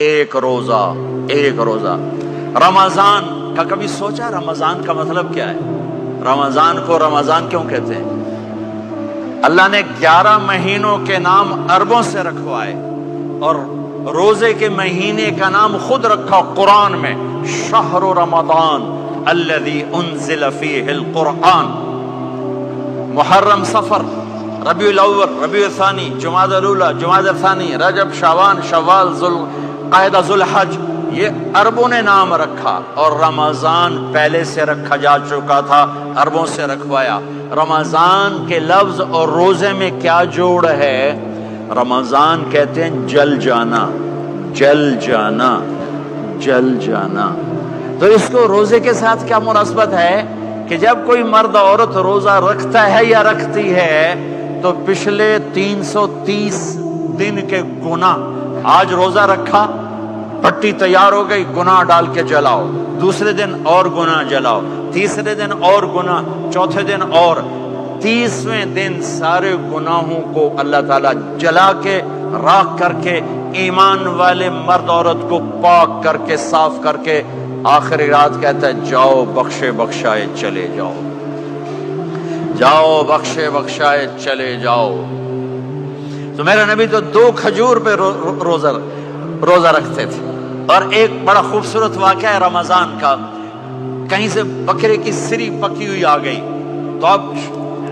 ایک روزہ، ایک روزہ رمضان کا کبھی سوچا رمضان کا مطلب کیا ہے؟ رمضان کو رمضان کیوں کہتے ہیں؟ اللہ نے 11 مہینوں کے نام عربوں سے رکھوائے اور روزے کے مہینے کا نام خود رکھا قرآن میں، شہر رمضان الذی انزل فیہ القرآن۔ محرم، صفر، ربیع الاول، ربیع الثانی، جمادی الاولی، جمادی الثانی، رجب، شعبان، شوال، ذوالقعدہ، ذوالحج، یہ عربوں نے نام رکھا اور رمضان پہلے سے رکھا جا چکا تھا، عربوں سے رکھوایا۔ رمضان کے لفظ اور روزے میں کیا جوڑ ہے؟ رمضان کہتے ہیں جل جانا، جل جانا، جل جانا۔ تو اس کو روزے کے ساتھ کیا مناسبت ہے کہ جب کوئی مرد عورت روزہ رکھتا ہے یا رکھتی ہے تو پچھلے 330 دن کے گناہ، آج روزہ رکھا، پٹی تیار ہو گئی، گناہ ڈال کے جلاؤ، دوسرے دن اور گناہ جلاؤ، تیسرے دن اور گناہ، چوتھے دن اور، 30ویں دن سارے گناہوں کو اللہ تعالیٰ جلا کے، راکھ کر کے، ایمان والے مرد عورت کو پاک کر کے، صاف کر کے، آخری رات کہتا ہے جاؤ بخشے بخشائے چلے جاؤ، جاؤ بخشے بخشائے چلے جاؤ۔ تو میرا نبی تو 2 کھجور پہ روزہ رکھتے تھے۔ اور ایک بڑا خوبصورت واقعہ ہے رمضان کا، کہیں سے بکرے کی سری پکی ہوئی آ گئی تو اب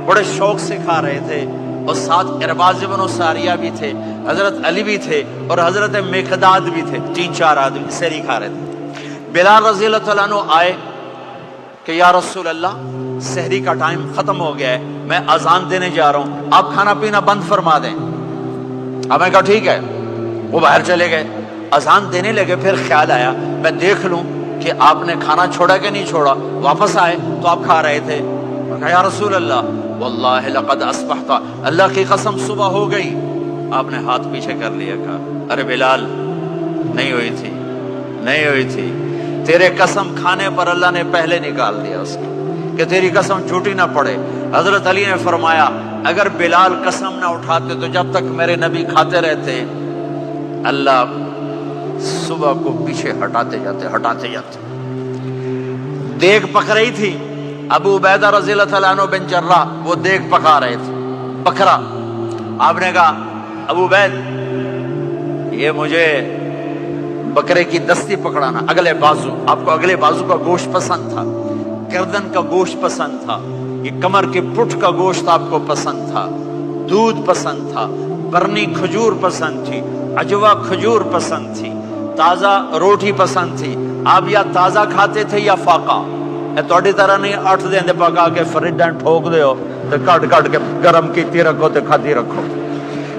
بڑے شوق سے کھا رہے تھے، اور ساتھ ارباز بن ساریہ بھی تھے، حضرت علی بھی تھے اور حضرت مقداد بھی تھے، 3-4 آدمی سری کھا رہے تھے۔ بلال رضی اللہ عنہ آئے کہ یا رسول اللہ سحری کا ٹائم ختم ہو گیا ہے، میں اذان دینے جا رہا ہوں، آپ کھانا پینا بند فرما دیں۔ اب میں کہا ٹھیک ہے، وہ باہر چلے گئے، اذان دینے لگے، پھر خیال آیا میں دیکھ لوں کہ آپ نے کھانا چھوڑا کہ نہیں چھوڑا، واپس آئے تو آپ کھا رہے تھے۔ میں کہا یا رسول اللہ واللہ لقد اصبحت، اللہ کی قسم صبح ہو گئی۔ آپ نے ہاتھ پیچھے کر لیا، کہا ارے بلال نہیں ہوئی تھی، نہیں ہوئی تھی، تیرے قسم کھانے پر اللہ نے پہلے نکال دیا اس کو کہ تیری قسم جھوٹی نہ پڑے۔ حضرت علی نے فرمایا اگر بلال قسم نہ اٹھاتے تو جب تک میرے نبی کھاتے رہتے اللہ صبح کو پیچھے ہٹاتے جاتے۔ دیگ پک رہی تھی، ابو عبیدہ رضی اللہ تعالیٰ عنہ بن جراح وہ دیگ پکا رہے تھے، بکرا۔ آپ نے کہا ابو عبید یہ مجھے بکرے کی دستی پکڑانا، اگلے بازو، آپ کو اگلے بازو کا گوشت پسند تھا، گردن کا گوشت پسند تھا، یہ کمر کے پٹھ کا گوشت آپ کو پسند تھا، دودھ پسند تھا، برنی کھجور پسند تھی، عجوا کھجور پسند تھی، تازہ روٹی پسند تھی۔ آپ یا تازہ کھاتے تھے یا فاقہ، توڑی طرح نہیں 8 دن پکا کے فریڈ ٹھوک دے ہو تو کٹ کے گرم کیتی رکھو تو کھاتی رکھو،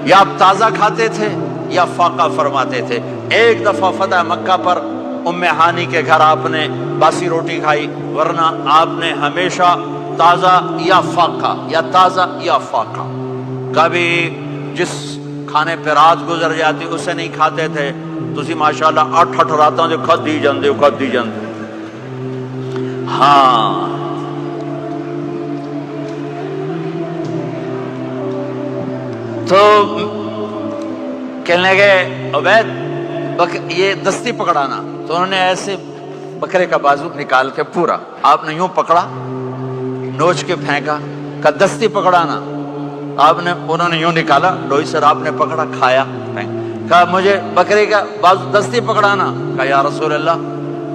یا آپ تازہ کھاتے تھے یا فاقہ فرماتے تھے۔ ایک دفعہ فتح مکہ پر ام ہانی کے گھر آپ نے باسی روٹی کھائی، ورنہ آپ نے ہمیشہ تازہ یا فاقہ، یا تازہ یا فاقہ، کبھی جس کھانے پہ رات گزر جاتی اسے نہیں کھاتے تھے۔ تسی ماشاءاللہ 8 راتوں جو کھدی جاندے۔ ہاں تو کہنے لگے عبید یہ دستی پکڑانا، تو انہوں نے ایسے بکرے کا بازو نکال کے پورا آپ نے یوں پکڑا، نوچ کے پھینکا، کہا دستی پکڑانا، انہوں نے یوں نکالا لوئی سر، آپ نے پکڑا، کھایا، کہا مجھے بکرے کا بازو دستی پکڑانا، کہا یا رسول اللہ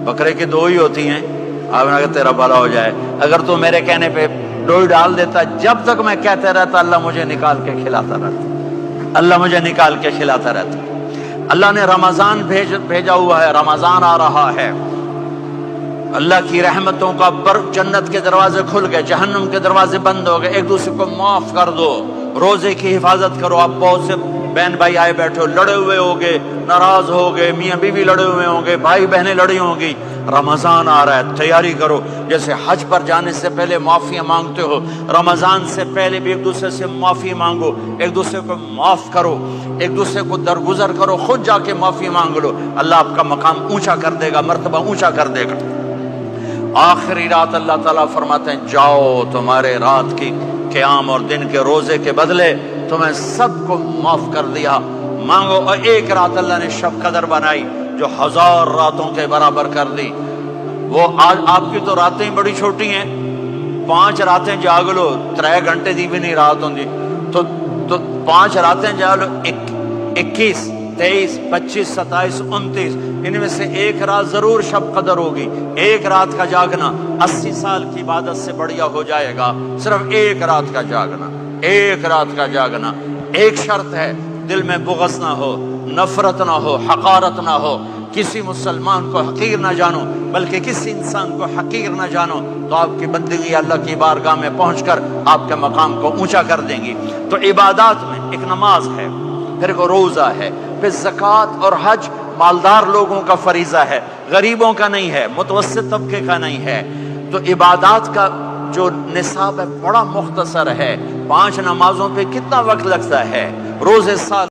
بکرے کی 2 ہی ہوتی ہیں۔ آپ نے کہا تیرا بھلا ہو جائے، اگر تو میرے کہنے پہ ڈوئی ڈال دیتا، جب تک میں کہتے رہتا اللہ مجھے نکال کے کھلاتا رہتا، اللہ مجھے نکال کے کھلاتا رہتا۔ اللہ نے رمضان بھیجا ہوا ہے، رمضان آ رہا ہے، اللہ کی رحمتوں کا جنت کے دروازے کھل گئے، جہنم کے دروازے بند ہو گئے، ایک دوسرے کو معاف کر دو، روزے کی حفاظت کرو۔ آپ بہت سے بہن بھائی آئے بیٹھے ہو، لڑے ہوئے ہوگے، ناراض ہوگے، میاں بیوی لڑے ہوئے ہوں گے، بھائی بہنیں لڑی ہوں گی، رمضان آ رہا ہے، تیاری کرو۔ جیسے حج پر جانے سے پہلے معافیاں مانگتے ہو، رمضان سے پہلے بھی ایک دوسرے سے معافی مانگو، ایک دوسرے کو معاف کرو، ایک دوسرے کو درگزر کرو، خود جا کے معافی مانگ لو، اللہ آپ کا مقام اونچا کر دے گا، مرتبہ اونچا کر دے گا۔ آخری رات اللہ تعالیٰ فرماتے ہیں جاؤ تمہارے رات کی قیام اور دن کے روزے کے بدلے تمہیں سب کو معاف کر دیا، مانگو۔ اور ایک رات اللہ نے شب قدر بنائی، جو 1000 راتوں کے برابر کر دی. وہ آج آپ کی تو راتیں بڑی چھوٹی ہیں, 5 راتیں جاگ لو 3 گھنٹے دی بھی نہیں رات ہوندی, تو 5 راتیں جاگ لو 21 23 25 27 29, ان میں سے ایک رات ضرور شب قدر ہوگی. ایک رات کا جاگنا 80 سال کی عبادت سے بڑھیا ہو جائے گا. صرف ایک رات کا جاگنا, ایک رات کا جاگنا. ایک شرط ہے, دل میں بغض نہ ہو, نفرت نہ ہو, حقارت نہ ہو, کسی مسلمان کو حقیر نہ جانو, بلکہ کسی انسان کو حقیر نہ جانو, تو آپ کی بندگی اللہ کی بارگاہ میں پہنچ کر آپ کے مقام کو اونچا کر دیں گی. تو عبادات میں ایک نماز ہے, پھر ایک روزہ ہے, پھر زکوٰۃ اور حج مالدار لوگوں کا فریضہ ہے, غریبوں کا نہیں ہے, متوسط طبقے کا نہیں ہے. تو عبادات کا جو نصاب ہے بڑا مختصر ہے. 5 نمازوں پہ کتنا وقت لگتا ہے, روزے سال